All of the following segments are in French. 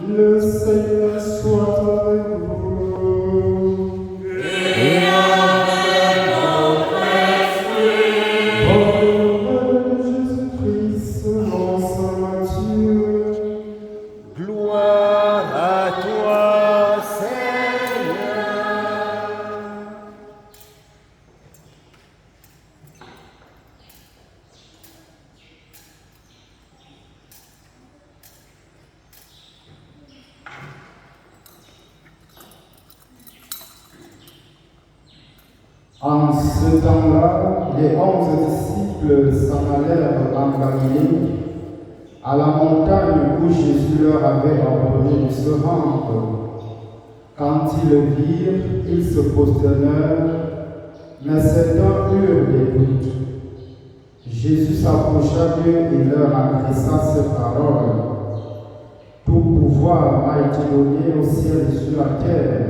Le Seigneur soit avec vous. Et avec notre esprit. Bonne nouvelle de Jésus-Christ selon saint Matthieu. Gloire à toi, Seigneur. En ce temps-là, les 11 disciples s'en allèrent en Galilée, à la montagne où Jésus leur avait ordonné de se rendre. Quand ils le virent, ils se prosternèrent, mais certains eurent des doutes. Jésus s'approcha d'eux et leur adressa ces paroles. Tout pouvoir m'a été donné au ciel et sur la terre.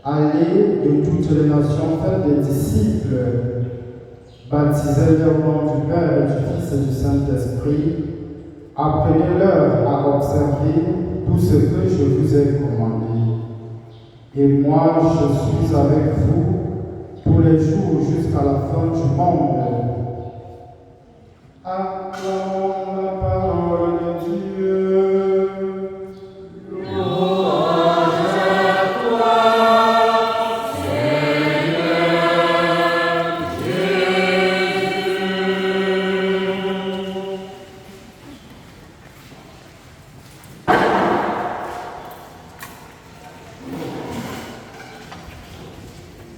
Allez de toutes les nations, faites des disciples, baptisez-les au nom du Père, du Fils et du Saint-Esprit. Apprenez-leur à observer tout ce que je vous ai commandé. Et moi, je suis avec vous tous les jours jusqu'à la fin du monde. Acclamons la parole de Dieu.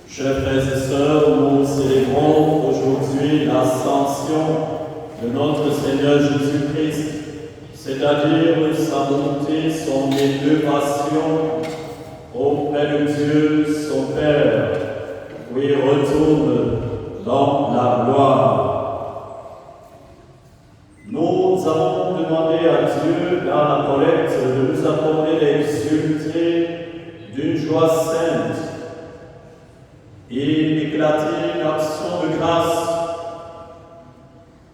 Chers frères et sœurs, nous célébrons aujourd'hui l'ascension de notre Seigneur Jésus-Christ, c'est-à-dire sa montée, son élévation auprès de Dieu, son Père, où il retourne dans la gloire. Nous avons demandé à Dieu, dans la collecte, de nous accorder l'exulté d'une joie sainte et d'éclater une action de grâce,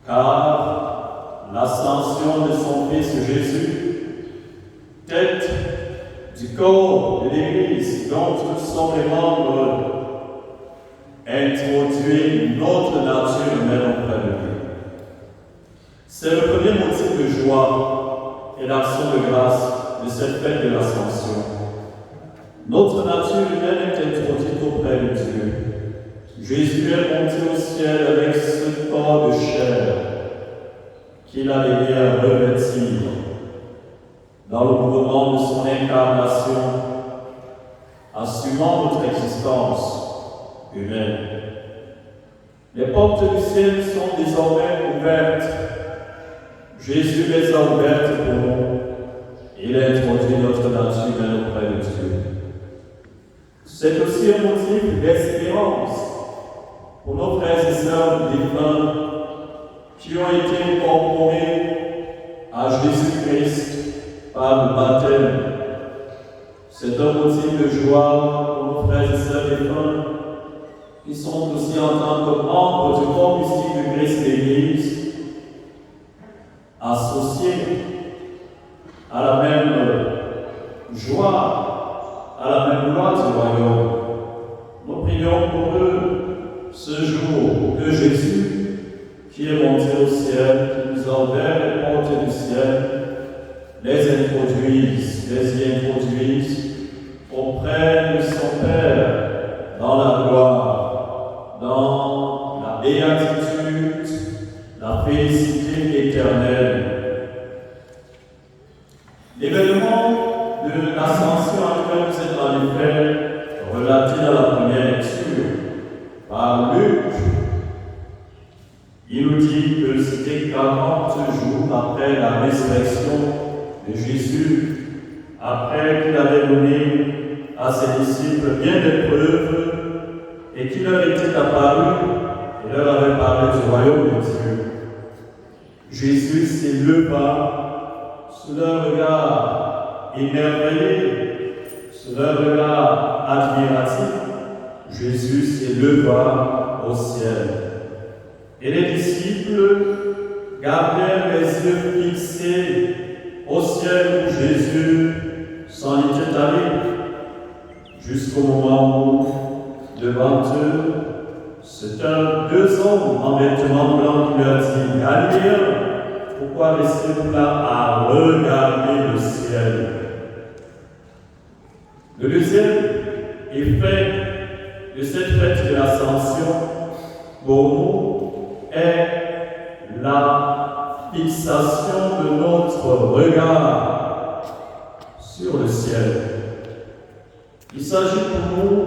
car l'ascension de son Fils Jésus, tête du corps de l'Église, dont tous sont les membres, introduit notre nature humaine auprès de lui. C'est le premier motif de joie et d'action de grâce de cette fête de l'ascension. Notre nature humaine est introduite auprès de Dieu. Jésus est monté au ciel avec ce corps de chair qu'il a aidé à revêtir dans le mouvement de son incarnation, assumant notre existence humaine. Les portes du ciel sont désormais ouvertes. Jésus les a ouvertes pour nous. Il a introduit notre nature humaine auprès de Dieu. C'est aussi un motif d'espérance pour nos frères et sœurs défunts qui ont été incorporés à Jésus-Christ par le baptême. C'est un motif de joie pour nos frères et sœurs défunts qui sont aussi en tant que membres du corps mystique de Christ l'Église, associés à la même joie, à la même gloire du royaume. Nous prions pour eux ce jour, pour que Jésus, qui est monté au ciel, qui nous a ouvert les portes du ciel, les y introduise auprès de son Père, dans la gloire, dans la béatitude, la félicité éternelle. L'événement de l'ascension à laquelle vous êtes en effet relaté dans la première lecture par Luc. Il nous dit que c'était 40 jours après la résurrection de Jésus, après qu'il avait donné à ses disciples bien des preuves et qu'il leur était apparu et leur avait parlé du royaume de Dieu. Jésus s'éleva sous leur regard émerveillé, sous leur regard admiratif. Jésus s'éleva au ciel. Et les disciples gardèrent les yeux fixés au ciel où Jésus s'en était allé, jusqu'au moment où, devant eux, c'est deux hommes en vêtements blancs qui leur dit « Galiléens, pourquoi restez-vous là à regarder le ciel ?» Le deuxième effet de cette fête de l'Ascension, pour nous, est la fixation de notre regard sur le ciel. Il s'agit pour nous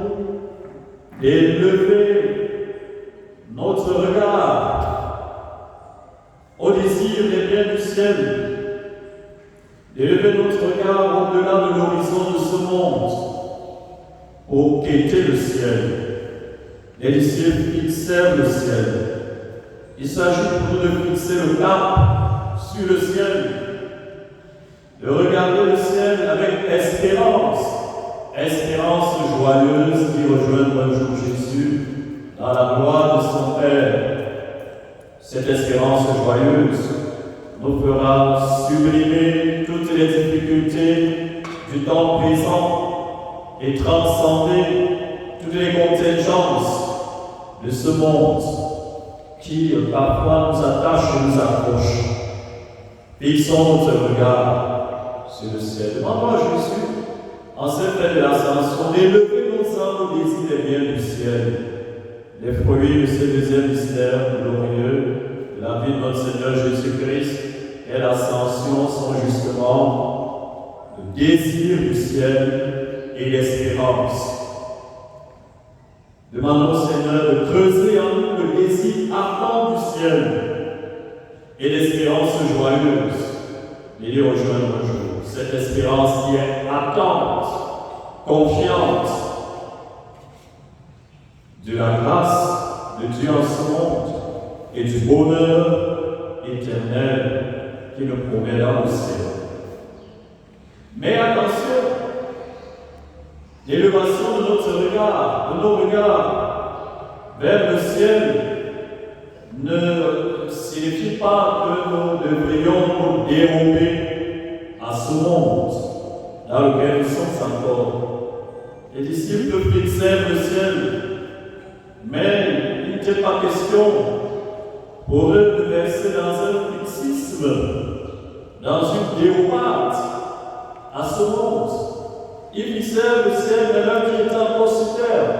d'élever notre regard au désir des biens du ciel, d'élever notre regard au-delà de l'horizon de ce monde pour quêter le ciel. Les disciples fixèrent le ciel. Il s'agit pour nous de fixer le cap sur le ciel, de regarder le ciel avec espérance, espérance joyeuse qui rejoindra un jour Jésus dans la gloire de son Père. Cette espérance joyeuse nous fera sublimer toutes les difficultés du temps présent et transcender toutes les contingences de ce monde qui parfois nous attachent et nous accrochent. Fixons notre regard sur le ciel. Demandons à Jésus, en cette fête de l'Ascension, d'élever nos âmes au désir des biens du ciel. Les fruits de ce deuxième mystère glorieux de la vie de notre Seigneur Jésus-Christ et l'Ascension sont justement le désir du ciel et l'espérance. Demandons au Seigneur de creuser en nous le désir ardent du ciel et l'espérance joyeuse de les rejoindre un jour. Cette espérance qui est attente, confiante de la grâce de Dieu en ce monde et du bonheur éternel qui nous promet dans le ciel. Mais attention, l'élévation de notre regard, de nos regards vers le ciel ne signifie pas que nous devrions nous dérober à ce monde dans lequel nous sommes encore. Les disciples fixèrent le ciel, mais il n'était pas question pour eux de verser dans un fixisme, dans une dérobade à ce monde. Ils fixèrent le ciel, mais l'un qui était encore sur terre.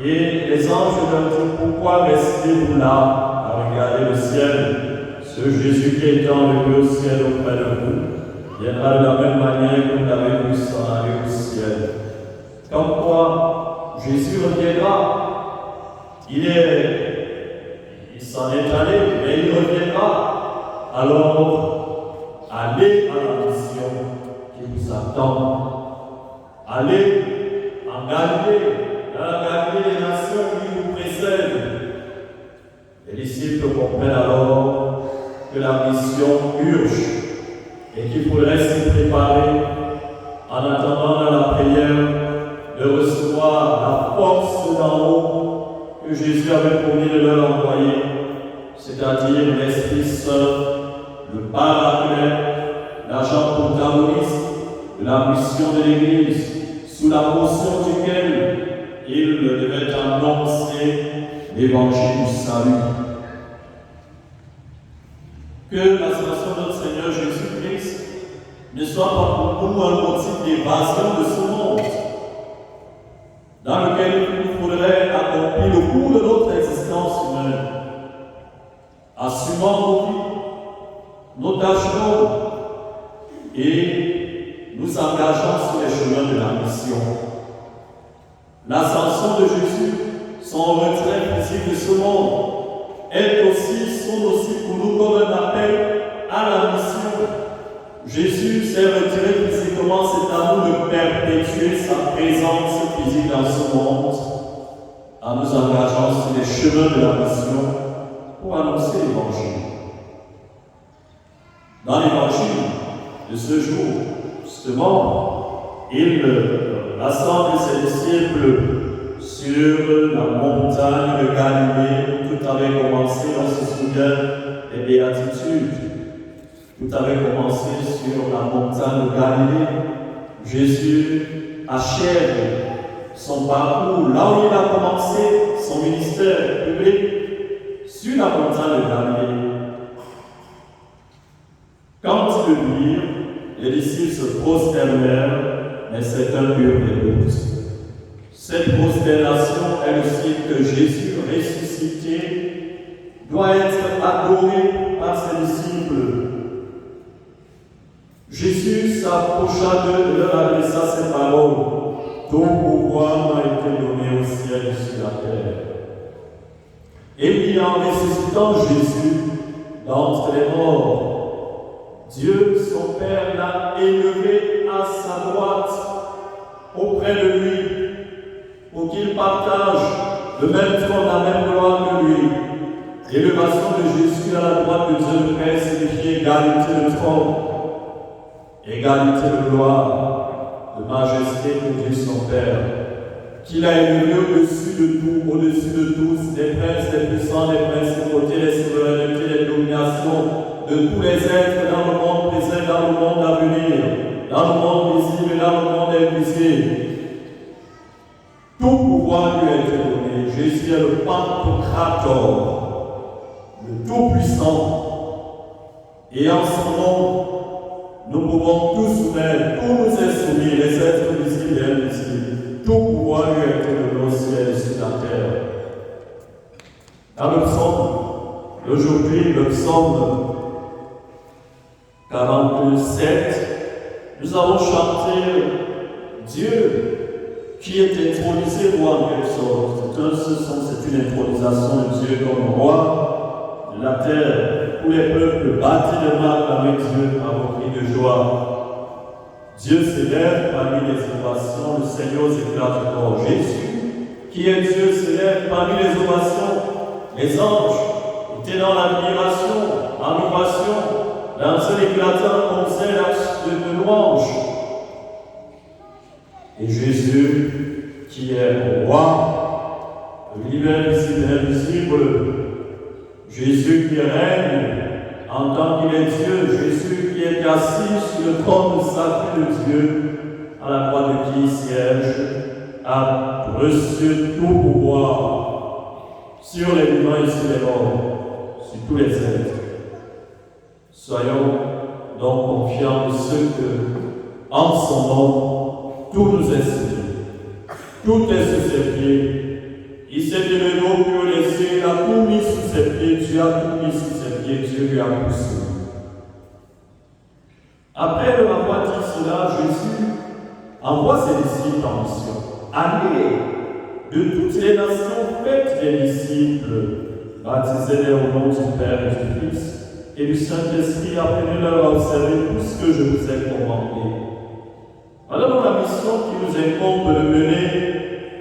Et les anges leur disent, pourquoi restez-vous là à regarder le ciel? Ce Jésus qui est enlevé au ciel auprès de vous viendra de la même manière que vous l'avez vu s'en aller au ciel. Comme quoi, Jésus reviendra. Il s'en est allé, mais il reviendra. Alors, allez à la mission qui vous attend. Allez en Galilée, dans la Galilée des nations qui vous précèdent. Les disciples comprennent alors que la mission urge et qu'il faudrait s'y préparer en attendant dans la prière de recevoir la force d'en haut que Jésus avait promis de leur envoyer, c'est-à-dire l'Esprit Saint, le Paraclet, l'agent protagoniste de la mission de l'Église, sous la motion duquel il devait annoncer l'évangile du salut. Que l'ascension de notre Seigneur Jésus-Christ ne soit pas pour nous un motif d'évasion de ce monde, dans lequel il nous faudrait accomplir le cours de notre existence humaine, assumant nos vies, nos tâches nobles, et nous engageons sur les chemins de la mission. L'ascension de Jésus, son retrait physique de ce monde, sont aussi pour nous comme un appel à la mission. Jésus s'est retiré physiquement, c'est à nous de perpétuer sa présence physique dans ce monde, en nous engageant sur les chemins de la mission pour annoncer l'Évangile. Dans l'Évangile de ce jour, justement, il rassemble ses disciples sur la montagne de Galilée où tout avait commencé, on se souvient des béatitudes. Tout avait commencé sur la montagne de Galilée. Jésus achève son parcours, là où il a commencé son ministère public, sur la montagne de Galilée. Quand ils le virent, les disciples se prosternèrent, mais c'est un pur dégoût. Cette prosternation est le signe que Jésus ressuscité doit être adoré par ses disciples. Jésus s'approcha d'eux et leur adressa ces paroles. Tout pouvoir m'a été donné au ciel et sur la terre. Et puis en ressuscitant Jésus d'entre les morts, Dieu, son Père, l'a élevé à sa droite, auprès de lui, pour qu'il partage le même trône, la même gloire que lui. L'élévation de Jésus à la droite de Dieu le Père signifie égalité de trône, égalité de gloire, de majesté pour Dieu son Père, qu'il a élevé au-dessus de tout, au-dessus de tous, des princes, des puissants, des principautés, des souverainetés, des dominations, de tous les êtres dans le monde présent, dans le monde à venir, dans le monde visible et dans le monde invisible. Tout pouvoir lui a été donné. Jésus est le Pantocrator, le Tout-Puissant. Et en ce nom, nous pouvons tous soumettre, tout nous est soumis, les êtres visibles et invisibles. Tout pouvoir lui a été donné au ciel et sur la terre. Dans le psaume d'aujourd'hui, le psaume 47, nous avons chanté Dieu qui est intronisé roi en quelque sorte. C'est une intronisation de Dieu comme roi de la terre. Tous les peuples bâtis de marque avec Dieu à vos cris de joie. Dieu s'élève parmi les ovations, le Seigneur s'éclate du corps. Jésus, qui est Dieu, s'élève parmi les ovations. Les anges étaient dans l'admiration, en ovation, dans un éclatant concert de louange. Et Jésus, qui est roi, l'univers visible et invisible, Jésus qui règne en tant qu'il est Dieu, Jésus qui est assis sur le trône sacré de Dieu, à la croix de qui il siège, a reçu tout pouvoir sur les vivants et sur les morts, sur tous les êtres. Soyons donc confiants de ce que, en son nom, tout nous est soumis. Tout est sous ses pieds. Il s'est élevé au plus haut des cieux, il a tout mis sous ses pieds, Dieu a tout mis sous ses pieds, Dieu lui a poussé. Après avoir dit cela, Jésus envoie ses disciples en mission. Allez de toutes les nations, faites des disciples, baptisez-les au nom du Père et du Fils et du Saint-Esprit, apprenez-leur à observer tout ce que je vous ai commandé. Voilà donc la mission qui nous incombe de mener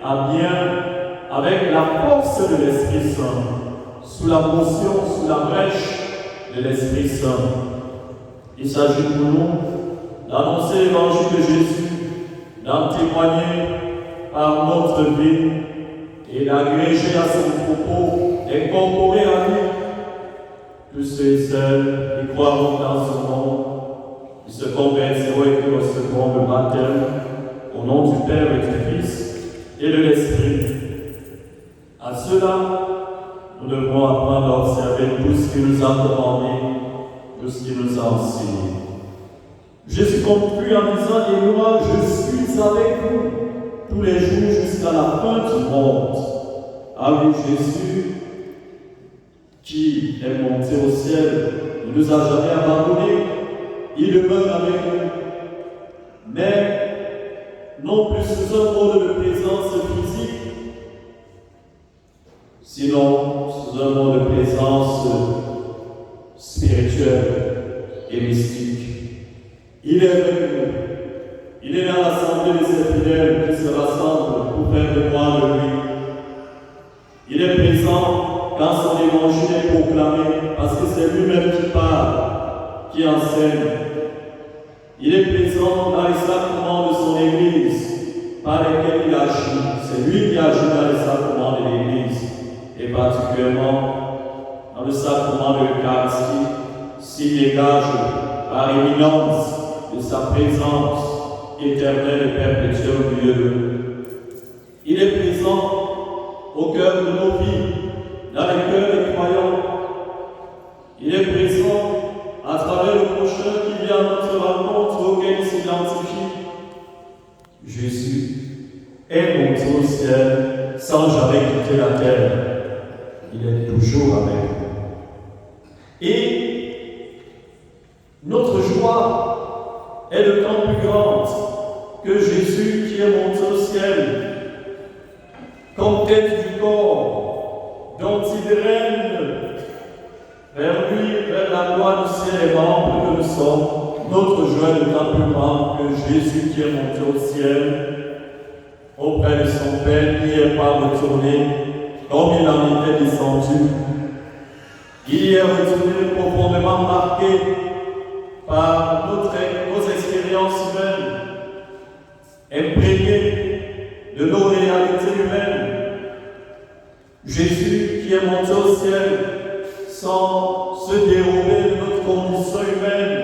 à bien avec la force de l'Esprit Saint, sous la motion, sous la brèche de l'Esprit Saint. Il s'agit pour nous d'annoncer l'évangile de Jésus, d'en témoigner par notre vie et d'agréger à son propos, d'incorporer à lui tous ceux et celles qui croient dans ce monde, qui se convertiront et qui recevront le baptême au nom du Père et du Fils et de l'Esprit. À cela, nous devons apprendre à observer tout ce qu'il nous a commandé, tout ce qu'il nous a enseigné. Jésus conclut en disant, et moi, je suis avec vous tous les jours jusqu'à la fin du monde. Ah oui, Jésus, qui est monté au ciel, ne nous a jamais abandonnés, il demeure avec nous. Mais non plus sous un mode de présence physique, sinon sous un mode de présence spirituelle et mystique. Il est avec nous. Il est dans l'assemblée de ses fidèles qui se rassemblent pour faire mémoire de lui. Il est présent quand son évangile est proclamé, parce que c'est lui-même qui parle, qui enseigne. Il est présent dans les sacrements de son Église, par lesquels il agit. C'est lui qui agit dans les sacrements de l'Église, et particulièrement dans le sacrement de l'Eucharistie, s'il dégage par l'éminence de sa présence éternelle et perpétuelle au milieu de nous. Il est présent au cœur de nos vies, dans les cœurs des croyants. Il est présent à travers le prochain qui vient à notre rencontre, auquel il s'identifie. Jésus est monté au ciel sans jamais quitter la terre. Il est toujours avec nous. Et notre joie est de temps plus grande que Jésus qui est monté au ciel, comme tête du corps, dont il règne vers lui, vers la gloire du ciel et membres que nous sommes. Notre joie est de temps plus grande que Jésus qui est monté au ciel, auprès de son Père, n'y est pas retourné comme il en était descendu. Il y est retourné profondément marqué par nos expériences humaines, imprégné de nos réalités humaines. Jésus qui est monté au ciel sans se dérober de notre condition humaine,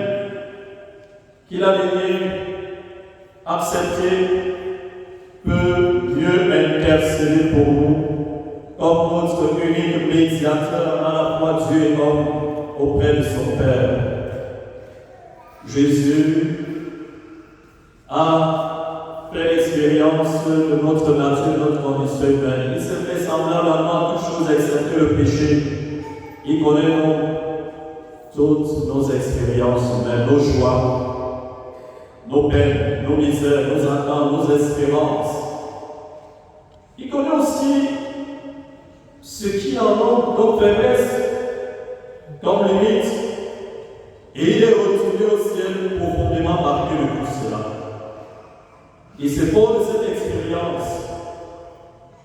qu'il a daigné accepter, peut mieux intercéder pour nous comme notre unique médiateur à la fois Dieu et homme auprès de son Père. Jésus a fait l'expérience de notre nature, de notre condition humaine. Il s'est fait semblable à toute chose excepté le péché. Il connaît toutes nos expériences humaines, nos joies, nos peines, nos misères, nos attentes, nos espérances. Il connaît aussi ce qui en ont nos faiblesses comme limite. Et il est retourné au ciel profondément marqué de tout cela. Et c'est pour cette expérience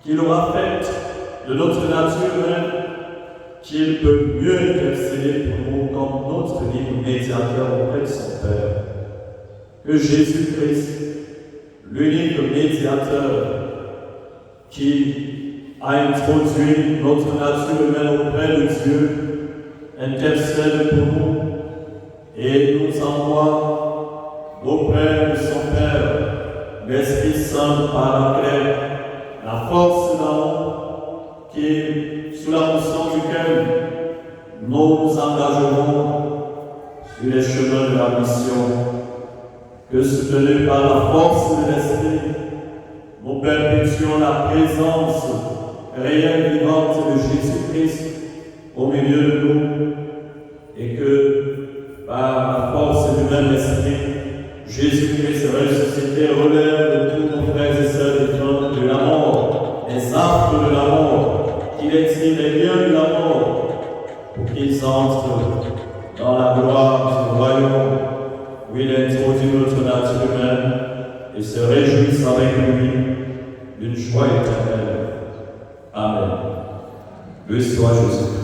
qu'il aura faite de notre nature humaine qu'il peut mieux intercéder pour nous comme notre libre médiateur auprès de son Père. Que Jésus-Christ, l'unique médiateur qui a introduit notre nature humaine auprès de Dieu, intercède pour nous et nous envoie auprès de son Père l'Esprit Saint par la force d'amour qui, sous la motion duquel nous nous engagerons sur les chemins de la mission, que soutenus par la force de l'Esprit, nous perpétuons la présence réelle vivante de Jésus-Christ au milieu de nous, et que par la force du même Esprit, Jésus-Christ ressuscité relève de tous nos frères et sœurs de la mort, les affres de la mort, qu'il exile les liens de la mort, pour qu'ils entrent dans la gloire du royaume où il introduit notre nature humaine et se réjouissent avec lui d'une joie éternelle. Amen. Loué soit Jésus.